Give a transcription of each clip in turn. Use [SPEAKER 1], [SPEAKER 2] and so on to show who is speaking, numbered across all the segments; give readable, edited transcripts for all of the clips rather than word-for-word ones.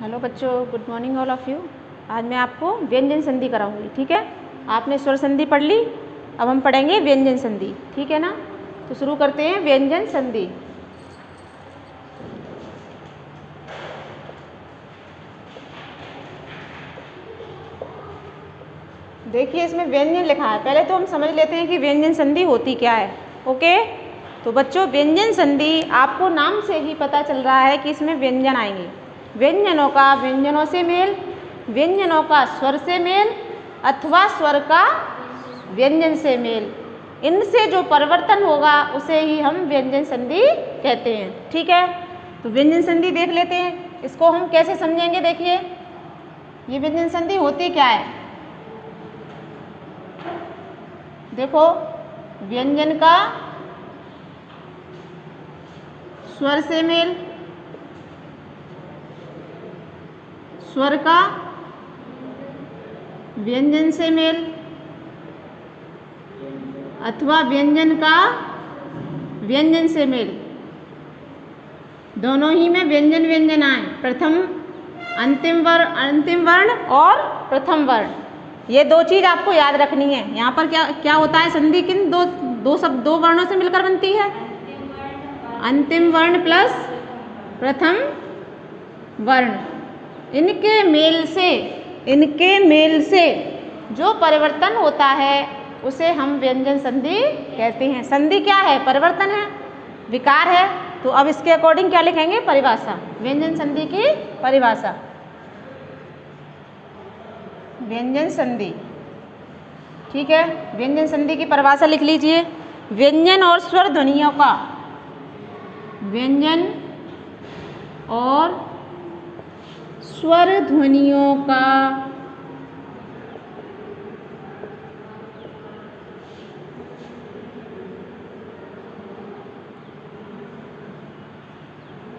[SPEAKER 1] Hello बच्चों, good morning all of you. आज मैं आपको व्यंजन संधि कराऊंगी। ठीक है, आपने स्वर संधि पढ़ ली, अब हम पढ़ेंगे व्यंजन संधि। ठीक है ना, तो शुरू करते हैं व्यंजन संधि। देखिए इसमें व्यंजन लिखा है, पहले तो हम समझ लेते हैं कि व्यंजन संधि होती क्या है। ओके, तो बच्चों व्यंजन संधि आपको नाम से ही पता चल रहा है कि इसमें व्यंजन आएंगे। व्यंजनों का व्यंजनों से मेल, व्यंजनों का स्वर से मेल अथवा स्वर का व्यंजन से मेल, इनसे जो परिवर्तन होगा उसे ही हम व्यंजन संधि कहते हैं। ठीक है, तो व्यंजन संधि देख लेते हैं, इसको हम कैसे समझेंगे। देखिए ये व्यंजन संधि होती क्या है। देखो, व्यंजन का स्वर से मेल, स्वर का व्यंजन से मेल अथवा व्यंजन का व्यंजन से मेल, दोनों ही में व्यंजन व्यंजन आए। प्रथम अंतिम वर्ण और प्रथम वर्ण, ये दो चीज आपको याद रखनी है। यहाँ पर क्या क्या होता है, संधि किन दो वर्णों से मिलकर बनती है। अंतिम वर्ण प्लस प्रथम वर्ण, इनके मेल से जो परिवर्तन होता है उसे हम व्यंजन संधि कहते हैं। संधि क्या है, परिवर्तन है, विकार है। तो अब इसके अकॉर्डिंग क्या लिखेंगे, परिभाषा, व्यंजन संधि की परिभाषा। व्यंजन संधि, ठीक है, व्यंजन संधि की परिभाषा लिख लीजिए। व्यंजन और स्वर ध्वनियों का, व्यंजन और स्वर ध्वनियों का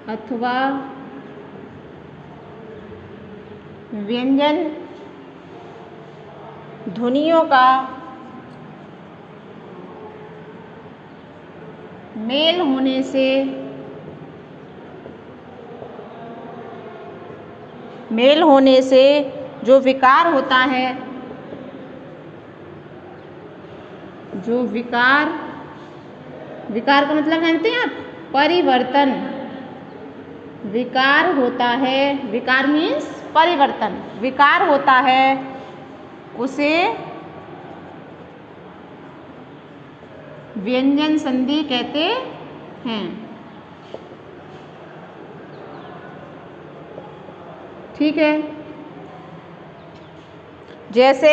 [SPEAKER 1] अथवा व्यंजन ध्वनियों का मेल होने से जो विकार होता है, जो विकार का मतलब जानते हैं आप, परिवर्तन। विकार होता है, विकार मीन्स परिवर्तन, विकार होता है उसे व्यंजन संधि कहते हैं। ठीक है, जैसे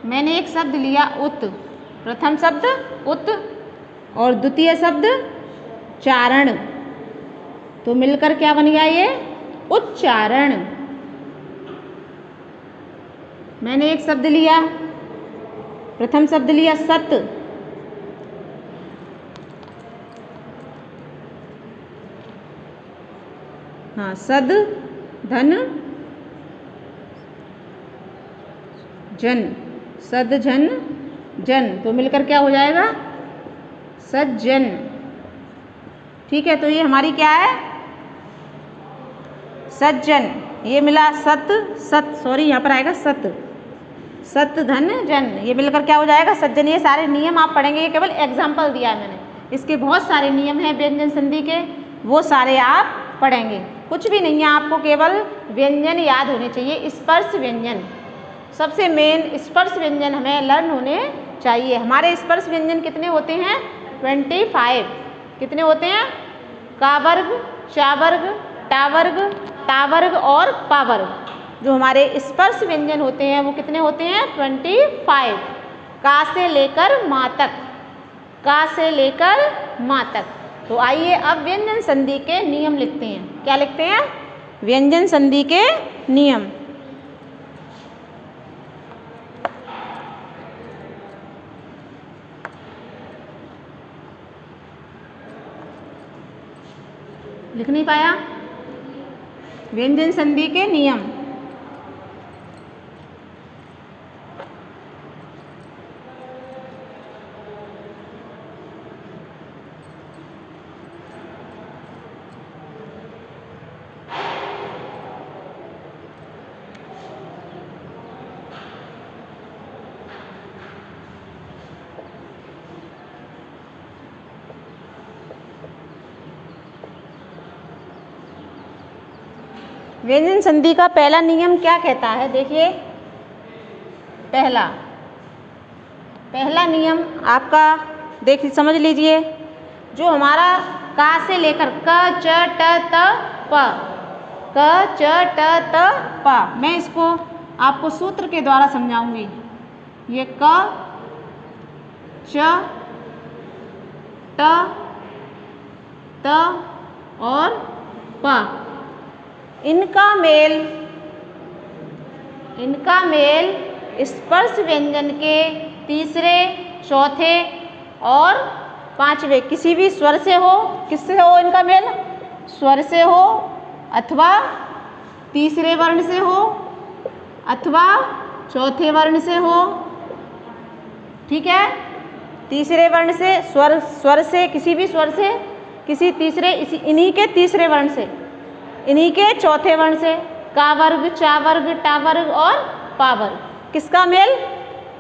[SPEAKER 1] मैंने एक शब्द लिया उत, प्रथम शब्द उत और द्वितीय शब्द चारण, तो मिलकर क्या बन गया, ये उच्चारण। मैंने एक शब्द लिया, प्रथम शब्द लिया सत, हाँ, सद धन जन, सद जन जन, तो मिलकर क्या हो जाएगा, सज्जन। ठीक है, तो ये हमारी क्या है, सज्जन। ये मिला यहाँ पर आएगा सत धन जन, ये मिलकर क्या हो जाएगा, सज्जन। ये सारे नियम आप पढ़ेंगे, ये केवल एग्जाम्पल दिया है मैंने, इसके बहुत सारे नियम हैं व्यंजन संधि के, वो सारे आप पढ़ेंगे। कुछ भी नहीं है, आपको केवल व्यंजन याद होने चाहिए। स्पर्श व्यंजन, सबसे मेन स्पर्श व्यंजन हमें लर्न होने चाहिए। हमारे स्पर्श व्यंजन कितने होते हैं, 25। कितने होते हैं, का वर्ग, चा वर्ग, टा वर्ग, ता वर्ग और पा वर्ग। जो हमारे स्पर्श व्यंजन होते हैं वो कितने होते हैं, 25। का से लेकर माँ तक, का से लेकर माँ तक। तो आइए अब व्यंजन संधि के नियम लिखते हैं। क्या लिखते हैं, व्यंजन संधि के नियम। लिख नहीं पाया, व्यंजन संधि के नियम। व्यंजन संधि का पहला नियम क्या कहता है? देखिए, पहला नियम आपका देखिए, समझ लीजिए। जो हमारा का से लेकर क च ट त प, क च ट त प, मैं इसको आपको सूत्र के द्वारा समझाऊंगी। ये क च ट त और प, इनका मेल स्पर्श व्यंजन के तीसरे, चौथे और पांचवे किसी भी स्वर से हो। किससे हो इनका मेल? स्वर से हो, अथवा तीसरे वर्ण से हो, अथवा चौथे वर्ण से हो। ठीक है, तीसरे वर्ण से, स्वर से, किसी भी स्वर से, किसी तीसरे, इन्हीं के तीसरे वर्ण से, इन्हीं के चौथे वर्ण से, का वर्ग, चा वर्ग, टा वर्ग और पा वर्ग। किसका मेल?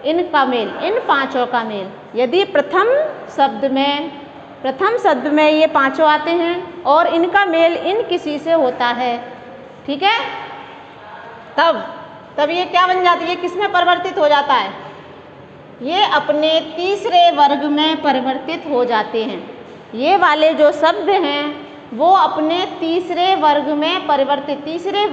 [SPEAKER 1] इनका मेल, इन पांचों का मेल। यदि प्रथम शब्द में ये पांचों आते हैं और इनका मेल इन किसी से होता है, ठीक है, तब ये क्या बन जाती है? किसमें परिवर्तित हो जाता है? ये अपने तीसरे वर्ग में परिवर्तित हो जाते हैं। ये वाले जो शब्द हैं वो अपने तीसरे वर्ग में परिवर्तित, तीसरे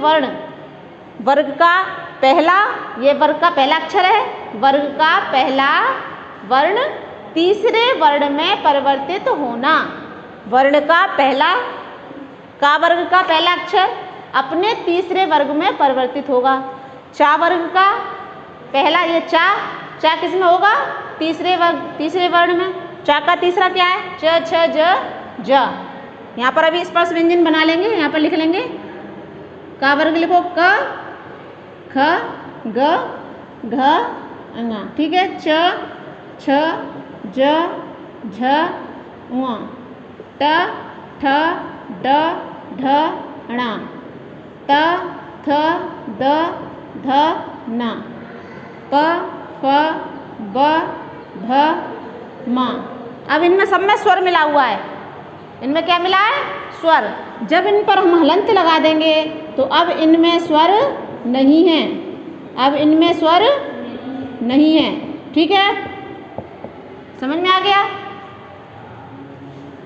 [SPEAKER 1] वर्ग का पहला, ये वर्ग का पहला अक्षर है, वर्ग का पहला वर्ण तीसरे वर्ण में परिवर्तित होना। वर्ण का पहला, का वर्ग का पहला अक्षर अपने तीसरे वर्ग में परिवर्तित होगा। चा वर्ग का पहला, ये चा किस में होगा? तीसरे वर्ण में। चा का तीसरा क्या है? च, छ, ज, ज। यहाँ पर अभी स्पर्श व्यंजन बना लेंगे, यहाँ पर लिख लेंगे। का वर्ग लिखो, क, ख, ग, घ, ङ। ठीक है, च, छ, ज, झ, ङ, ट, ठ, ड, ढ, ण, त, थ, द, ध, न, प, फ, ब, भ, म। अब इनमें सब में स्वर मिला हुआ है। इनमें क्या मिला है? स्वर। जब इन पर हम हलंत लगा देंगे तो अब इनमें स्वर नहीं है, अब इनमें स्वर नहीं है। ठीक है, समझ में आ गया?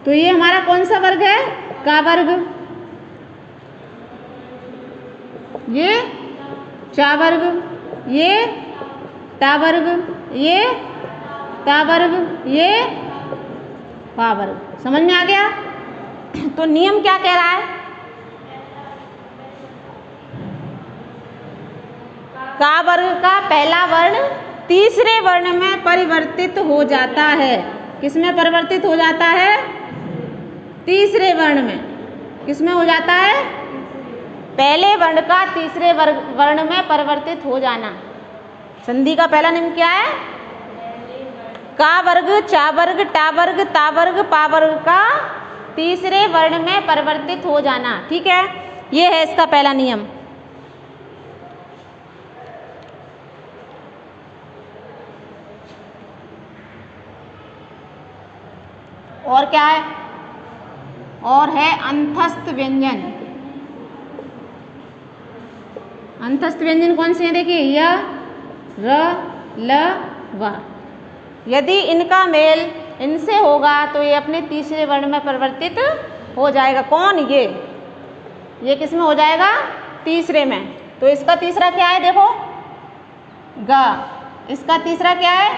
[SPEAKER 1] तो ये हमारा कौन सा वर्ग है? का वर्ग। ये चा वर्ग, ये टा वर्ग, ये ता वर्ग, ये पा वर्ग। समझ में आ गया? तो नियम क्या कह रहा है? का वर्ग का पहला वर्ण तीसरे वर्ण में परिवर्तित हो जाता है। किस में परिवर्तित हो जाता है? तीसरे वर्ण में। किस में हो जाता है? पहले वर्ण का तीसरे वर्ण में परिवर्तित हो जाना। संधि का पहला नियम क्या है? का वर्ग, चा वर्ग, टा वर्ग, ता वर्ग, पा वर्ग का तीसरे वर्ण में परिवर्तित हो जाना। ठीक है, ये है इसका पहला नियम। और क्या है? और है अंतस्थ व्यंजन। अंतस्थ व्यंजन कौन से हैं? देखिए, य, र, ल, व। यदि इनका मेल इनसे होगा तो ये अपने तीसरे वर्ण में परिवर्तित हो जाएगा। कौन? ये किस में हो जाएगा? तीसरे में। तो इसका तीसरा क्या है? देखो, ग। इसका तीसरा क्या है?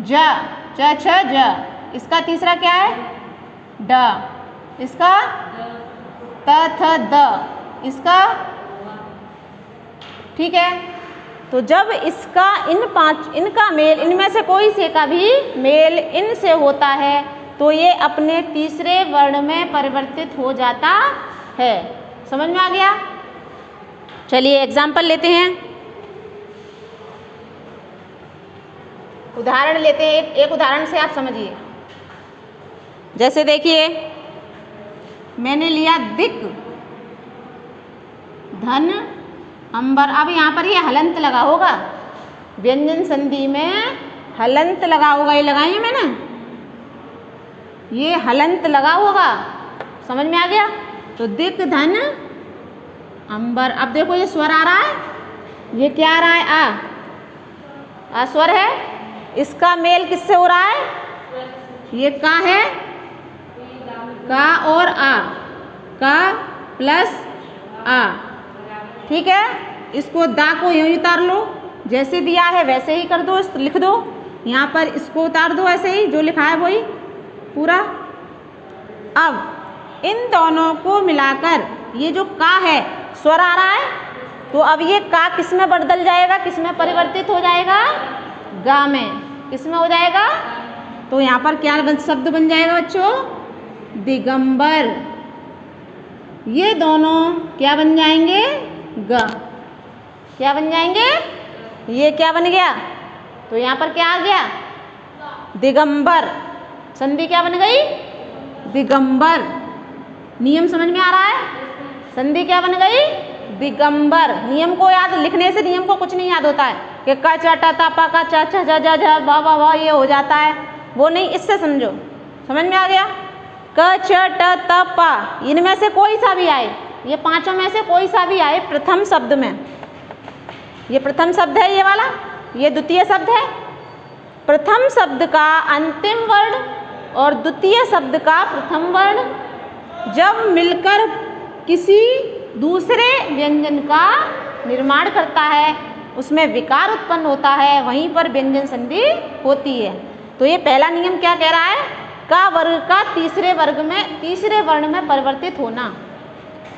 [SPEAKER 1] ज, च, छ, ज। इसका तीसरा क्या है? ड। इसका त, थ, द। इसका, ठीक है। तो जब इसका इनका मेल, इनमें से कोई से का भी मेल इनसे होता है तो ये अपने तीसरे वर्ण में परिवर्तित हो जाता है। समझ में आ गया? चलिए एग्जाम्पल लेते हैं, उदाहरण लेते हैं। एक उदाहरण से आप समझिए। जैसे देखिए, मैंने लिया दिक, धन, अंबर। अब यहाँ पर ये हलंत लगा होगा, व्यंजन संधि में हलंत लगा होगा। ये लगाई है मैंने, ये हलंत लगा होगा। समझ में आ गया? तो दिक, धन, अंबर। अब देखो ये स्वर आ रहा है, ये क्या आ रहा है? आ स्वर है। इसका मेल किससे हो रहा है? ये का है, का और आ, का प्लस आ, ठीक है। इसको दा को यूं ही उतार लो, जैसे दिया है वैसे ही कर दो, लिख दो। यहाँ पर इसको उतार दो ऐसे ही, जो लिखा है वही पूरा। अब इन दोनों को मिलाकर ये जो का है, स्वर आ रहा है, तो अब ये का किस में बदल जाएगा, किस में परिवर्तित हो जाएगा? गा में। किस में हो जाएगा? तो यहाँ पर क्या शब्द बन जाएगा बच्चों? दिगंबर। ये दोनों क्या बन जाएंगे? ग। क्या बन जाएंगे? ये क्या बन गया? तो यहाँ पर क्या आ गया? दिगंबर। संधि क्या बन गई? दिगंबर। नियम समझ में आ रहा है? संधि क्या बन गई? दिगंबर। नियम को याद, लिखने से नियम को कुछ नहीं याद होता है कि का चा टा ता पा का चा चा जा जा जा वाह वाह वाह ये हो जाता है, वो नहीं। इससे समझो, समझ में आ गया? क च ट त पा, इनमें से कोई सा भी आए, ये पांचों में से कोई सा भी आए प्रथम शब्द में, ये प्रथम शब्द है ये वाला, ये द्वितीय शब्द है। प्रथम शब्द का अंतिम वर्ण और द्वितीय शब्द का प्रथम वर्ण जब मिलकर किसी दूसरे व्यंजन का निर्माण करता है, उसमें विकार उत्पन्न होता है, वहीं पर व्यंजन संधि होती है। तो ये पहला नियम क्या कह रहा है? का वर्ग का तीसरे वर्ण में परिवर्तित होना।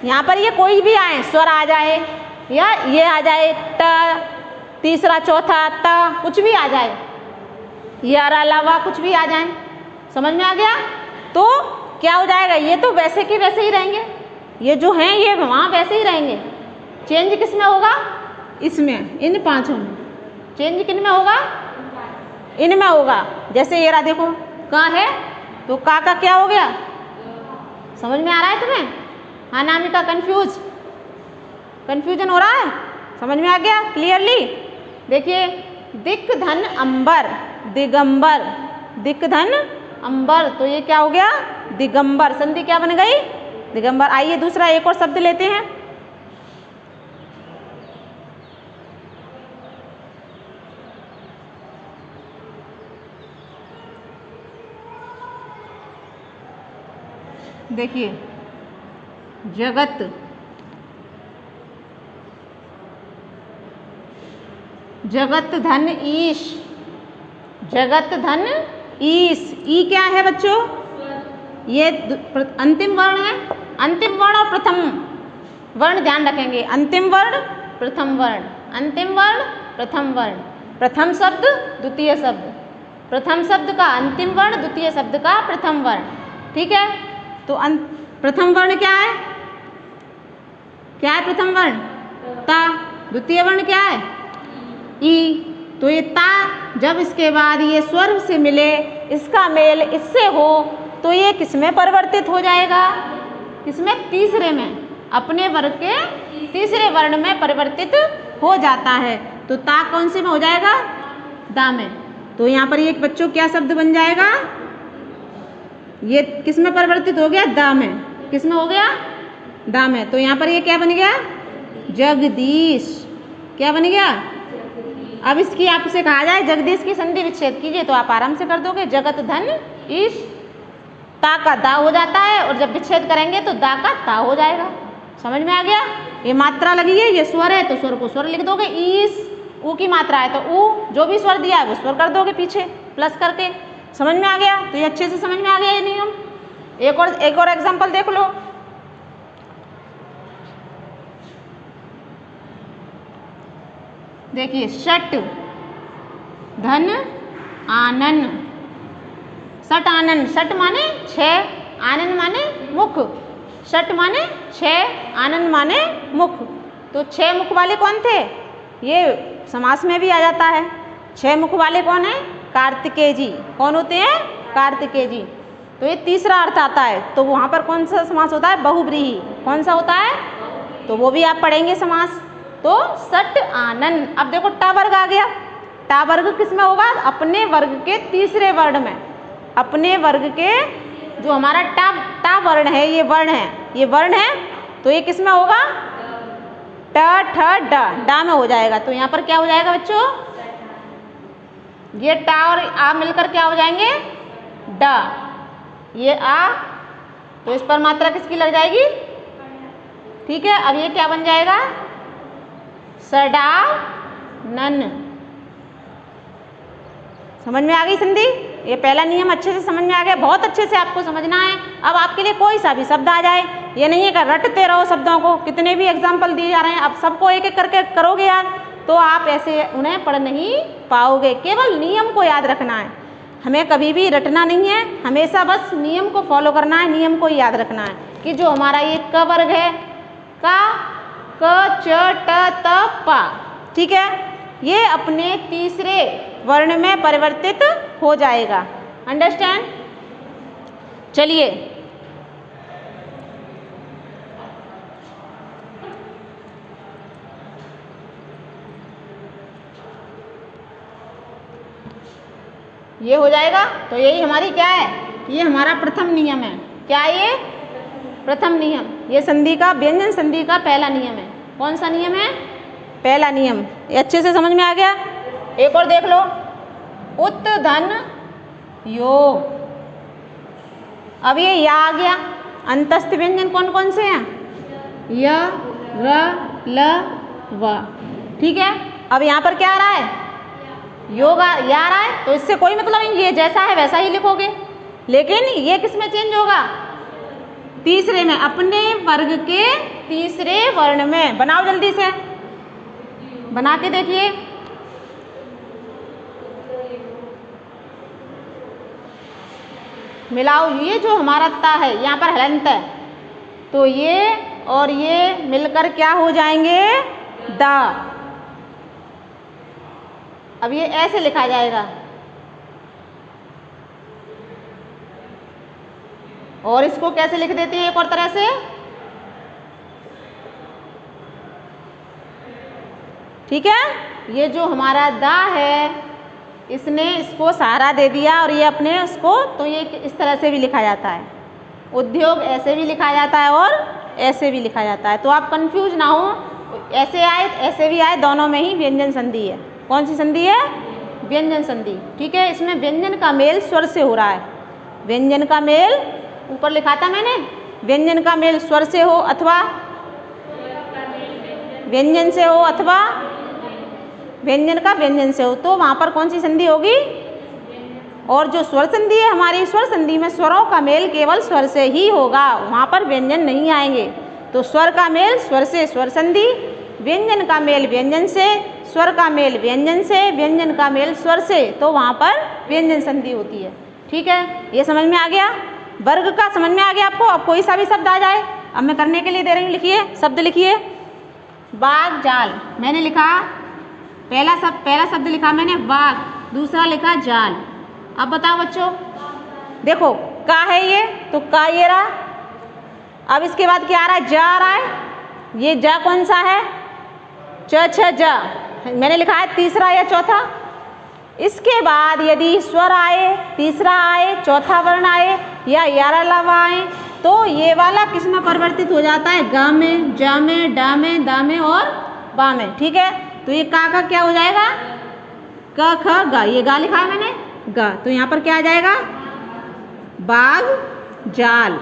[SPEAKER 1] यहाँ पर ये कोई भी आए, स्वर आ जाए या ये आ जाए ट, तीसरा चौथा त, कुछ भी आ जाए, ये अलावा कुछ भी आ जाए, समझ में आ गया? तो क्या हो जाएगा? ये तो वैसे के वैसे ही रहेंगे, ये जो हैं ये वहाँ वैसे ही रहेंगे। चेंज किस में होगा? इसमें, इन पांचों में। चेंज किन में होगा? इनमें होगा। जैसे ये रहा देखो, का है तो का क्या हो गया? समझ में आ रहा है तुम्हें? हाँ नामिका, कंफ्यूजन हो रहा है? समझ में आ गया क्लियरली? देखिए, दिक धन अंबर, दिगंबर, दिक धन अंबर, तो ये क्या हो गया? दिगंबर। संधि क्या बन गई? दिगंबर। आइए दूसरा एक और शब्द लेते हैं। देखिए, जगत, जगत धन ईश, जगत धन ईश। ई क्या है बच्चों? ये अंतिम वर्ण है। अंतिम वर्ण और प्रथम वर्ण ध्यान रखेंगे। अंतिम वर्ण, प्रथम वर्ण, अंतिम वर्ण, प्रथम वर्ण। प्रथम शब्द, द्वितीय शब्द, प्रथम शब्द का अंतिम वर्ण, द्वितीय शब्द का प्रथम वर्ण, ठीक है। तो प्रथम वर्ण क्या है? क्या है प्रथम वर्ण? ता। द्वितीय वर्ण क्या है? ई। तो ये ता जब इसके बाद ये स्वर से मिले, इसका मेल इससे हो, तो ये किसमें परिवर्तित हो जाएगा? किसमें? तीसरे में, अपने वर्ग के तीसरे वर्ण में परिवर्तित हो जाता है। तो ता कौन से में हो जाएगा? दा में। तो यहाँ पर ये बच्चों क्या शब्द बन जाएगा? ये किस में परिवर्तित हो गया? दा में। किस में हो गया? दा में। तो यहाँ पर ये क्या बन गया? जगदीश। क्या बन गया? अब इसकी आपसे कहा जाए जगदीश की संधि विच्छेद कीजिए तो आप आराम से कर दोगे। जगत धन ईश, ता का दा हो जाता है, और जब विच्छेद करेंगे तो दा का ता हो जाएगा। समझ में आ गया? ये मात्रा लगी है, ये स्वर है तो स्वर को स्वर लिख दोगे। ईश ऊ की मात्रा है तो ऊ, जो भी स्वर दिया है वो स्वर कर दोगे पीछे प्लस करके। समझ में आ गया? तो ये अच्छे से समझ में आ गया ये नियम। एक और एग्जाम्पल देख लो। देखिए, षट धन आनन, षट आनन। षट माने छह, आनन माने मुख। षट माने छह, आनन माने मुख। तो छह मुख वाले कौन थे? ये समास में भी आ जाता है। छह मुख वाले कौन है? कार्तिकेय जी। कौन होते हैं? कार्तिकेय जी। तो ये तीसरा अर्थ आता है, तो वहाँ पर कौन सा समास होता है? बहुब्रीहि। कौन सा होता है? तो वो भी आप पढ़ेंगे समास। तो षट आनन। अब देखो टा वर्ग आ गया। टा वर्ग किस में होगा? अपने वर्ग के तीसरे वर्ण में। अपने वर्ग के जो हमारा टा वर्ण है, ये वर्ण है, ये वर्ण है, तो ये किस में होगा? ट ठ ड, डा में हो जाएगा। तो यहाँ पर क्या हो जाएगा बच्चों, ये टा और आ मिलकर क्या हो जाएंगे, ड। ये आ, तो इस पर मात्रा किसकी लग जाएगी, ठीक है। अब ये क्या बन जाएगा, सडा नन। समझ में आ गई संधि। ये पहला नियम अच्छे से समझ में आ गया, बहुत अच्छे से आपको समझना है। अब आपके लिए कोई सा भी शब्द आ जाए, ये नहीं है कि रटते रहो शब्दों को, कितने भी एग्जाम्पल दिए जा रहे हैं, अब सबको एक एक करके करोगे याद तो आप ऐसे उन्हें पढ़ नहीं पाओगे। केवल नियम को याद रखना है, हमें कभी भी रटना नहीं है, हमेशा बस नियम को फॉलो करना है, नियम को याद रखना है कि जो हमारा ये क वर्ग है, का क च ट त पा, ठीक है, ये अपने तीसरे वर्ण में परिवर्तित हो जाएगा। अंडरस्टैंड। चलिए ये हो जाएगा। तो यही हमारी क्या है, ये हमारा प्रथम नियम है। क्या ये प्रथम नियम, ये संधि का, व्यंजन संधि का पहला नियम है। कौन सा नियम है, पहला नियम। ये अच्छे से समझ में आ गया। एक और देख लो, उत धन योग। अब ये या आ गया, अंतस्थ व्यंजन कौन कौन से हैं, य र ल व, ठीक है। अब यहाँ पर क्या आ रहा है, योग या आ रहा है, तो इससे कोई मतलब नहीं, ये जैसा है वैसा ही लिखोगे, लेकिन ये किस में चेंज होगा, तीसरे में, अपने वर्ग के तीसरे वर्ण में। बनाओ जल्दी से, बना के देखिए। मिलाओ, ये जो हमारा ता है यहाँ पर हलंत है, तो ये और ये मिलकर क्या हो जाएंगे, दा। अब ये ऐसे लिखा जाएगा, और इसको कैसे लिख देते हैं एक और तरह से, ठीक है। ये जो हमारा दा है, इसने इसको सहारा दे दिया और ये अपने उसको, तो ये इस तरह से भी लिखा जाता है। उद्योग ऐसे भी लिखा जाता है और ऐसे भी लिखा जाता है, तो आप कंफ्यूज ना हो, ऐसे आए ऐसे भी आए, दोनों में ही व्यंजन संधि है। कौन सी संधि है, व्यंजन संधि, ठीक है। इसमें व्यंजन का मेल स्वर से हो रहा है, व्यंजन का मेल, ऊपर लिखा था मैंने, व्यंजन का मेल स्वर से हो अथवा व्यंजन से हो, अथवा व्यंजन का व्यंजन से हो, तो वहाँ पर कौन सी संधि होगी, और जो स्वर संधि है हमारी, स्वर संधि में स्वरों का मेल केवल स्वर से ही होगा, वहाँ पर व्यंजन नहीं आएंगे। तो स्वर का मेल स्वर से स्वर संधि, व्यंजन का मेल व्यंजन से, स्वर का मेल व्यंजन से, व्यंजन का मेल स्वर से, तो वहाँ पर व्यंजन संधि होती है, ठीक है। ये समझ में आ गया, वर्ग का समझ में आ गया आपको। अब कोई सा भी शब्द आ जाए, अब मैं करने के लिए दे रही हूँ, लिखिए शब्द, लिखिए बाग जाल। मैंने लिखा पहला शब्द लिखा मैंने बाग, दूसरा लिखा जाल। अब बताओ बच्चों, देखो का है ये, तो का ये रहा। अब इसके बाद क्या आ रहा है, जा आ रहा है। ये जा कौन सा है, च छ जा, मैंने लिखा है तीसरा या चौथा। इसके बाद यदि स्वर आए, तीसरा आए, चौथा वर्ण आए या यारा लावा आए, तो ये वाला किस में परिवर्तित हो जाता है, गा में, जा में, डा में, दा में और बा में, ठीक है। तो ये का क्या हो जाएगा, क ख गा, ये गा लिखा है मैंने, गा, तो यहाँ पर क्या आ जाएगा, बाग जाल।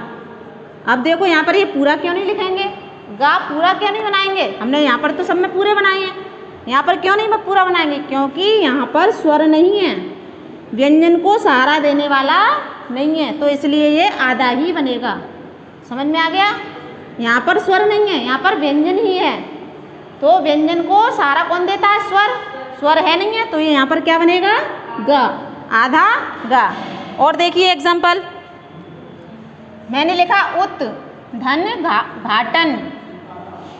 [SPEAKER 1] अब देखो यहाँ पर ये पूरा क्यों नहीं लिखेंगे, गा पूरा क्यों नहीं बनाएंगे, हमने यहाँ पर तो सब में पूरे बनाए हैं, यहाँ पर क्यों नहीं पूरा बनाएंगे, क्योंकि यहाँ पर स्वर नहीं है, व्यंजन को सहारा देने वाला नहीं है, तो इसलिए ये आधा ही बनेगा। समझ में आ गया, यहाँ पर स्वर नहीं है, यहाँ पर व्यंजन ही है, तो व्यंजन को सहारा कौन देता है, स्वर, स्वर है नहीं है, तो ये यहाँ पर क्या बनेगा, ग, आधा गा। और देखिए एग्जाम्पल, मैंने लिखा उत धन घाटन।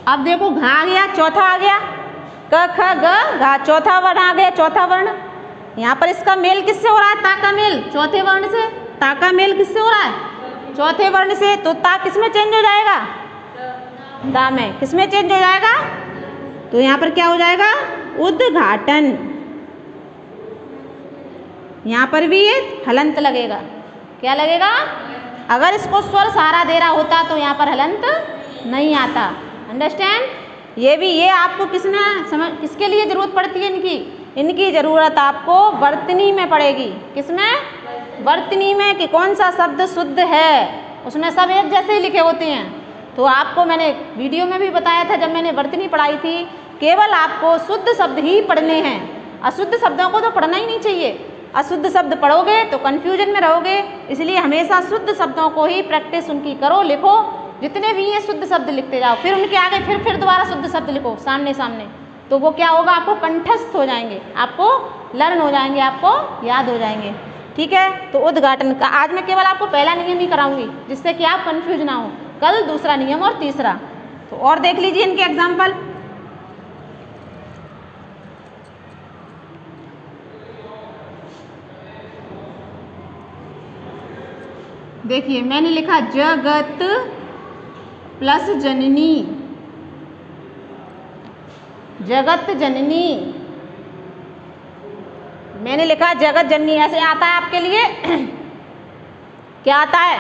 [SPEAKER 1] अब देखो घा आ गया, चौथा आ गया, क ख ग घा, चौथा वर्ण आ गया, चौथा वर्ण। यहाँ पर इसका मेल किससे हो रहा है, ता का मेल चौथे वर्ण से, ता का मेल किससे हो रहा है, चौथे वर्ण से, तो ता किस में चेंज हो जाएगा, दा में, किस में चेंज हो जाएगा, तो यहाँ पर क्या हो जाएगा, उद्घाटन। यहाँ पर भी ये हलंत लगेगा, क्या लगेगा, अगर इसको स्वर सहारा दे रहा होता तो यहाँ पर हलंत नहीं आता। अंडरस्टैंड, ये भी, ये आपको किसने समझ, किसके लिए जरूरत पड़ती है इनकी? इनकी जरूरत आपको वर्तनी में पड़ेगी। किसमें? वर्तनी में, कि कौन सा शब्द शुद्ध है, उसमें सब एक जैसे ही लिखे होते हैं। तो आपको मैंने वीडियो में भी बताया था जब मैंने वर्तनी पढ़ाई थी, केवल आपको शुद्ध शब्द ही पढ़ने हैं, अशुद्ध शब्दों को तो पढ़ना ही नहीं चाहिए। अशुद्ध शब्द पढ़ोगे तो कंफ्यूजन में रहोगे, इसलिए हमेशा शुद्ध शब्दों को ही प्रैक्टिस उनकी करो, लिखो, जितने भी हैं शुद्ध शब्द लिखते जाओ, फिर उनके आगे फिर दोबारा शुद्ध शब्द लिखो सामने सामने, तो वो क्या होगा, आपको कंठस्थ हो जाएंगे, आपको लर्न हो जाएंगे, आपको याद हो जाएंगे। ठीक है, तो उद्घाटन का आज मैं केवल आपको पहला नियम ही कराऊंगी, जिससे कि आप कंफ्यूज ना हो, कल दूसरा नियम और तीसरा। तो और देख लीजिए इनके एग्जाम्पल। देखिए मैंने लिखा जगत प्लस जननी, जगत जननी, मैंने लिखा जगत जननी। ऐसे आता है आपके लिए क्या आता है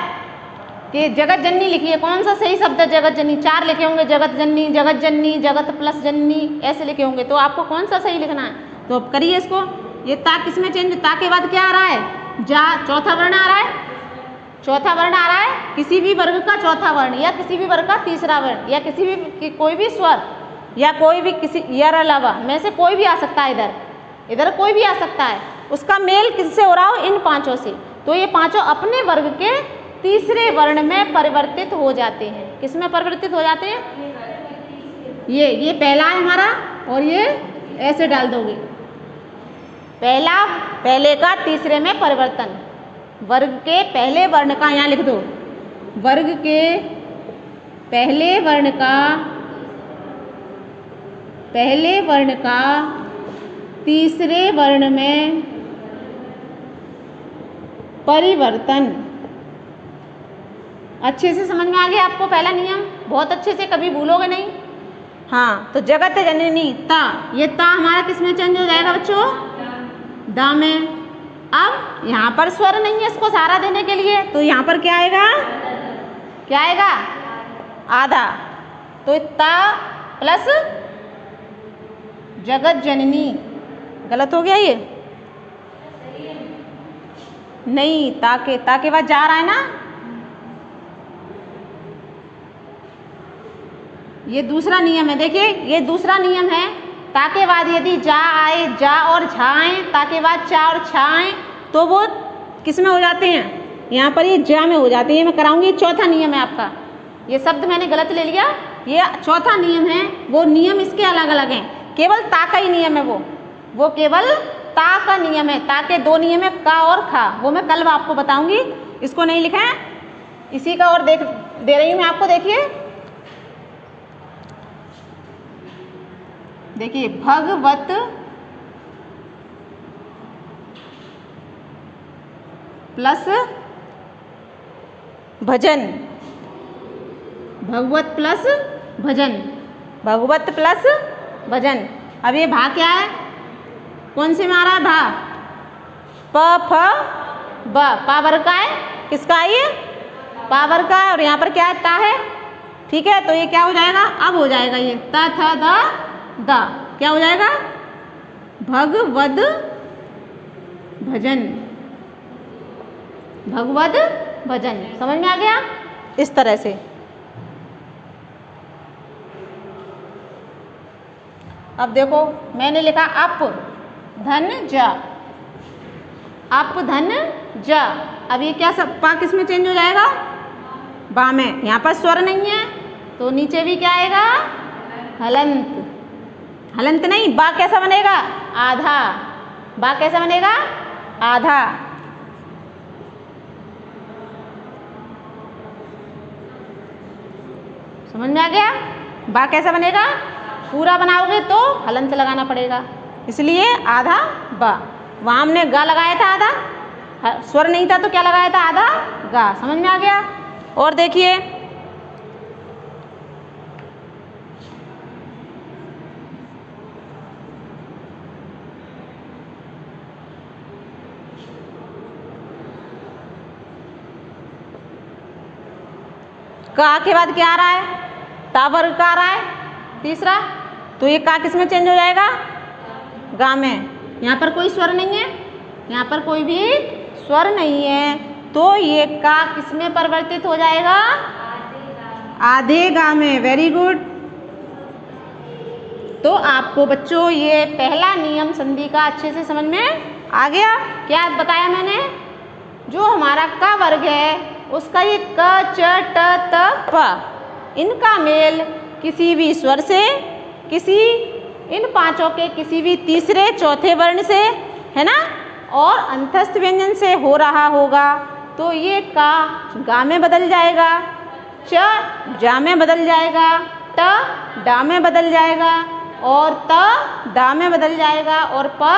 [SPEAKER 1] कि जगत जननी लिखिए, कौन सा सही शब्द है जगत जननी? 4 लिखे होंगे, जगत जननी, जगत जननी, जगत प्लस जननी, ऐसे लिखे होंगे, तो आपको कौन सा सही लिखना है? तो अब करिए इसको। ये ता किसमें चेंज, ता के बाद क्या आ रहा है? जा, चौथा वर्ण आ रहा है, चौथा वर्ण आ रहा है, किसी भी वर्ग का चौथा वर्ण या किसी भी वर्ग का तीसरा वर्ण या किसी भी कोई भी स्वर या कोई भी किसी या अलावा में से कोई भी आ सकता है, इधर कोई भी आ सकता है, उसका मेल किससे हो रहा हो? इन 5 से। तो ये 5 अपने वर्ग के तीसरे वर्ण में परिवर्तित हो जाते हैं। किस में परिवर्तित हो जाते हैं? ये पहला है हमारा, और ये ऐसे डाल दोगे, पहला, पहले का तीसरे में परिवर्तन, वर्ग के पहले वर्ण का, यहाँ लिख दो, वर्ग के पहले वर्ण का तीसरे वर्ण में परिवर्तन। अच्छे से समझ में आ गया आपको पहला नियम? बहुत अच्छे से, कभी भूलोगे नहीं। हाँ, तो जगत जननी ता, ये ता हमारा किस में चेंज हो जाएगा बच्चों? दा में। अब यहाँ पर स्वर नहीं है इसको सहारा देने के लिए, तो यहाँ पर क्या आएगा? क्या आएगा? आधा। तो ता प्लस जगत जननी, गलत हो गया ये? नहीं, ता के बाद जा रहा है ना, ये दूसरा नियम है। देखिए ये दूसरा नियम है, ता के बाद यदि जा आए, जा और झा आए, ता के बाद चा और छा आए, तो वो किस में हो जाते हैं? यहाँ पर ये जा में हो जाते हैं। ये मैं कराऊंगी, चौथा नियम है आपका। ये शब्द मैंने गलत ले लिया, ये चौथा नियम है, वो नियम इसके अलग अलग हैं, केवल ता का ही नियम है वो केवल ता का नियम है। ता के 2 नियम है, का और खा, वो मैं कल आपको बताऊंगी, इसको नहीं लिखा है, इसी का और दे रही हूँ मैं आपको। देखिए भगवत प्लस भजन, भगवत प्लस भजन, भगवत प्लस भजन। अब ये भा क्या है? कौन से में आ रहा है? भा, प फ ब, पा वर्ग का है, किसका है ये? पा वर्ग का है, और यहाँ पर क्या है? ता है। ठीक है, तो ये क्या हो जाएगा? अब हो जाएगा ये ता था दा दा, क्या हो जाएगा? भगवद भजन, भगवद भजन। समझ में आ गया? इस तरह से। अब देखो मैंने लिखा अप धन जा, अप धन जा। अब ये क्या सब पा किस में चेंज हो जाएगा? बा में। यहाँ पर स्वर नहीं है, तो नीचे भी क्या आएगा? हलंत, हलंत नहीं, बा कैसा बनेगा? आधा, बा कैसा बनेगा? आधा। समझ में आ गया? बा कैसा बनेगा? पूरा बनाओगे तो हलंत लगाना पड़ेगा, इसलिए आधा बा। वहाँ हमने गा लगाया था आधा, स्वर नहीं था तो क्या लगाया था? आधा गा। समझ में आ गया? और देखिए का के बाद क्या आ रहा है? ता वर्ग का आ रहा है, तीसरा, तो ये का किस में चेंज हो जाएगा? गा में। यहाँ पर कोई स्वर नहीं है, यहाँ पर कोई भी स्वर नहीं है, तो ये का किस में परिवर्तित हो जाएगा? आधे गा में। Very good. तो आपको बच्चों ये पहला नियम संधि का अच्छे से समझ में आ गया। क्या बताया मैंने? जो हमारा का वर्ग है उसका ये क च ट त प, इनका मेल किसी भी स्वर से, किसी इन पांचों के किसी भी तीसरे चौथे वर्ण से, है ना, और अंतस्थ व्यंजन से हो रहा होगा, तो ये का गा में बदल जाएगा, च जा में बदल जाएगा, ट डा में बदल जाएगा, और त दा में बदल जाएगा, और प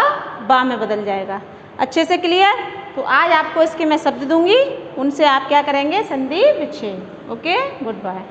[SPEAKER 1] बा में बदल जाएगा। अच्छे से क्लियर? तो आज आपको इसके मैं शब्द दूंगी, उनसे आप क्या करेंगे? संधि विच्छेद। Okay, good bye.